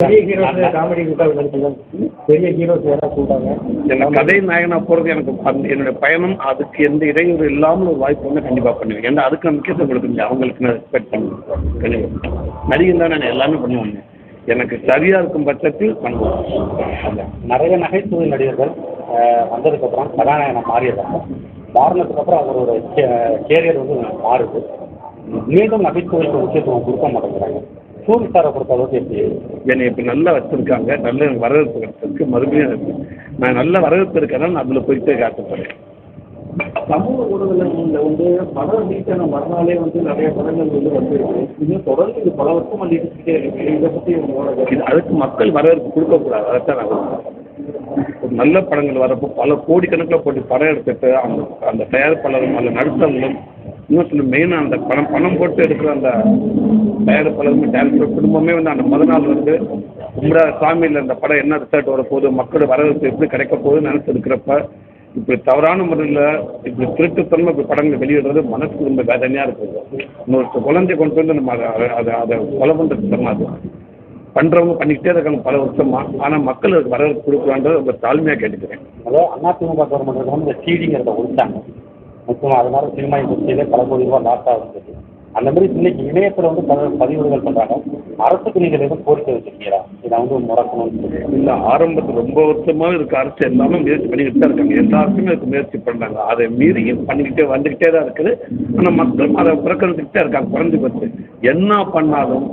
பெரிய heroes comedy பெரிய heroes யாராவது கூட்டாங்க. எனக்கு கதை நாயகனா போகிறது எனக்கு என்னுடைய பயணம் அதுக்கு எந்த இடையூறு இல்லாமல் ஒரு வாய்ப்பு வந்து கண்டிப்பாக பண்ணுவேன். ஏன்னா அதுக்கு முக்கியத்துவம் கொடுக்க முடியாது. அவங்களுக்கு நான் ரெஸ்பெக்ட் பண்ணுவேன். கண்டிப்பாக நடிகர் தான் நான் எல்லாமே பண்ணுவேன். எனக்கு சரியாக இருக்கும் பட்சத்தில் பண்ணுவேன். நிறைய நகைச்சுவை நடிகர்கள் வந்ததுக்கப்புறம் கதாநாயகன் மாறிடுறாங்க. மாறினதுக்கப்புறம் அவரோட கேரியர் வந்து மாறுது. மீண்டும் நகைச்சுவைக்கு முக்கியத்துவம் கொடுக்க மாட்டேங்கிறாங்க. சூரி சாரை பொறுத்த அளவுக்கு எப்படி என்னை இப்போ நல்லா வச்சுருக்காங்க. நல்ல வரவேற்பு கிடைச்சிருக்கு. மறுபடியும் நான் நல்ல வரவேற்பு இருக்கனால நான் அதில் போயிட்டே காட்டப்படுறேன். சமூக ஊடகங்களில் வந்து படம் ரீச்சான மறுநாளே வந்து நிறைய படங்கள் வந்து வந்துருக்கு. இன்னும் தொடர்ந்து இது பல வருஷம் வந்துக்கிட்டே இருக்கு. இதை பற்றி இது அதுக்கு மக்கள் வரவேற்பு கொடுக்கக்கூடாது. அதைத்தான் நான் ஒரு நல்ல படங்கள் வரப்போ பல கோடிக்கணக்கில் போட்டு படம் எடுத்துட்டு அந்த தயாரிப்பாளரும் அந்த நடுத்தவங்களும் இன்னும் சில மெயினாக அந்த பணம் போட்டு எடுக்கிற அந்த தயாரிப்பாளரும் டேரக்டர் குடும்பமே வந்து அந்த முதல் நாள் வந்து கும்பிட சாமியில் அந்த படம் என்ன ரிசல்ட் வரப்போகுது, மக்களோட வரவேற்பு எப்படி கிடைக்க போகுதுன்னு நினச்சி இருக்கிறப்ப இப்படி தவறான முறையில் இப்படி திருட்டுத்தன்மை இப்படி படங்கள் வெளியிடுறது மனசுக்கு ரொம்ப வேதனையாக இருக்குது. இன்னொரு குழந்தைய கொண்டு வந்து நம்ம அதை கொலை பண்ணுறது தரமாது. பண்ணுறவங்க பண்ணிக்கிட்டே இருக்காங்க பல வருஷமா. ஆனால் மக்களுக்கு வரவேற்பு கொடுக்கலான்றது ரொம்ப தாழ்மையாக கேட்டுக்கிறேன். அதாவது அதிமுக கவர்மெண்ட் வந்து இந்த சீடிங்கிறத ஒழிச்சாங்க. முக்கியமாக அதனால சினிமா இண்டஸ்ட்ரியிலே பல கோடி ரூபாய் லாஸ் ஆகுது. அந்த மாதிரி இன்னைக்கு இணையத்தில் வந்து பல பதிவுகள் பண்ணுறாங்க. அரசுக்கு நீங்கள் எதுவும் கோரிக்கை வச்சுருக்கீங்களா? இதை வந்து முடக்கணும்னு சொல்லி இல்லை, ஆரம்பத்தில் ரொம்ப வருஷமாக இருக்க அரசு எல்லாமே முயற்சி பண்ணிக்கிட்டு தான் இருக்காங்க. எல்லாருக்குமே அதுக்கு முயற்சி பண்ணுறாங்க. அதை மீறியும் பண்ணிக்கிட்டே வந்துக்கிட்டே தான் இருக்குது. ஆனால் மக்களும் அதை புறக்கணிச்சுக்கிட்டே இருக்காங்க. குறைஞ்சி போச்சு. என்ன பண்ணாலும்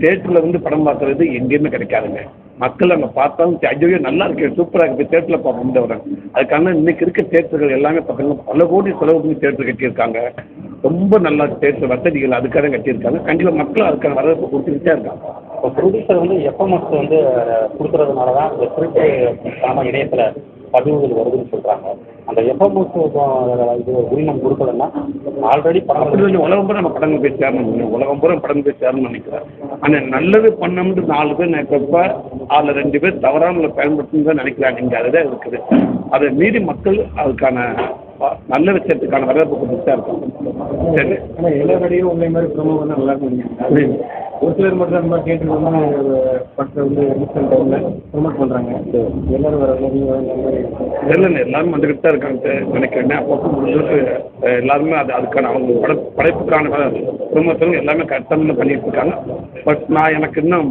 தேட்டரில் வந்து படம் பார்க்குறது எங்கேயுமே கிடைக்காதுங்க. மக்கள் அங்கே பார்த்தாலும் ஐயோ நல்லா இருக்கு, சூப்பராக இருக்குது, தேட்டரில் பார்க்க வராங்க. அதுக்கான இன்னைக்கு இருக்க தேட்டர்கள் எல்லாமே பார்த்தீங்கன்னா பல கோடி செலவு பண்ணி தேட்டர் கட்டியிருக்காங்க. ரொம்ப நல்லா தேட்டர் வசதிகள் அதுக்காக கட்டியிருக்காங்க. கண்டிப்பாக மக்கள் அதுக்கான வரவேற்பு கொடுத்துக்கிட்டே இருக்காங்க. இப்போ ப்ரொடியூசர் வந்து எஃப்எம்எஸ் வந்து கொடுக்குறதுனால தான் இந்த திருட்டு இணையத்தில் பதிவுகள் வருதுன்னு சொல்கிறாங்க. அந்த எஃப்எம்எஸ் இது உரிமம் கொடுக்கலன்னா ஆல்ரெடி படம் உலகம் பூரா நம்ம படங்கள் போய் சேரணும். உலகம் பூரா படங்கள் போய் சேரணும்னு நினைக்கிறேன். ஆனால் நல்லது பண்ணணும்னு 4 பேர் நினைக்கிறப்ப அதில் 2 பேர் தவறான பயன்படுத்தணும்னு தான் நினைக்கிறாங்க. இங்கே அதுதான் இருக்குது. அதை மீறி மக்கள் அதுக்கான நல்ல விஷயத்துக்கான வரவேற்பு கொடுத்துட்டு தான் இருக்காங்க. சரி, ஆனால் எல்லாருடையும் உங்களை மாதிரி ப்ரொமோ பண்ணால் நல்லா இருக்கும். ஒரு சிலர் மட்டும் அந்த மாதிரி கேட்டு வந்து படத்தை வந்து ரீசெண்ட் டைமில் ப்ரொமோட் பண்ணுறாங்க. எல்லாரும் வர தெரியல, எல்லாரும் வந்துக்கிட்டு தான் இருக்காங்க நினைக்கிறேன். அப்பப்போ முடிஞ்சு எல்லாருமே அதுக்கான அவங்க படைப்புக்கான ப்ரொமோஷன் எல்லாமே கரெக்டாக பண்ணிட்டு இருக்காங்க. பட் நான் எனக்கு இன்னும்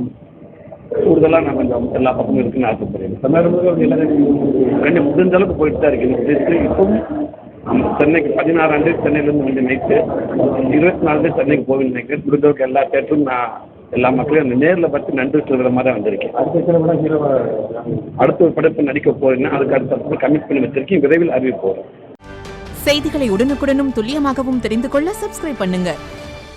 கூடுதலாக நான் கொஞ்சம் எல்லா பக்கமும் இருக்குன்னு ஆசைப்படுறேன். தமிழ்நாடு எல்லாரும் முடிஞ்ச அளவுக்கு போயிட்டு தான் இருக்கு. இப்பவும் சென்னைக்கு 16 சென்னையிலேருந்து வந்து நைட்டு 24 சென்னைக்கு போவேன்னு நினைக்கிறேன். முடிஞ்சவருக்கு எல்லா தேட்டரும் நான் எல்லா மக்களையும் அந்த நேரில் பார்த்து நன்றி சொல்கிற மாதிரி வந்திருக்கேன். அடுத்த ஒரு படத்தை நடிக்க போறேன்னா அதுக்கு அடுத்த கமிட் பண்ணி வச்சிருக்கேன். விரைவில் அறிவிப்பு போகிறேன். செய்திகளை உடனுக்குடனும் துல்லியமாகவும் தெரிந்து கொள்ள சப்ஸ்கிரைப் பண்ணுங்க.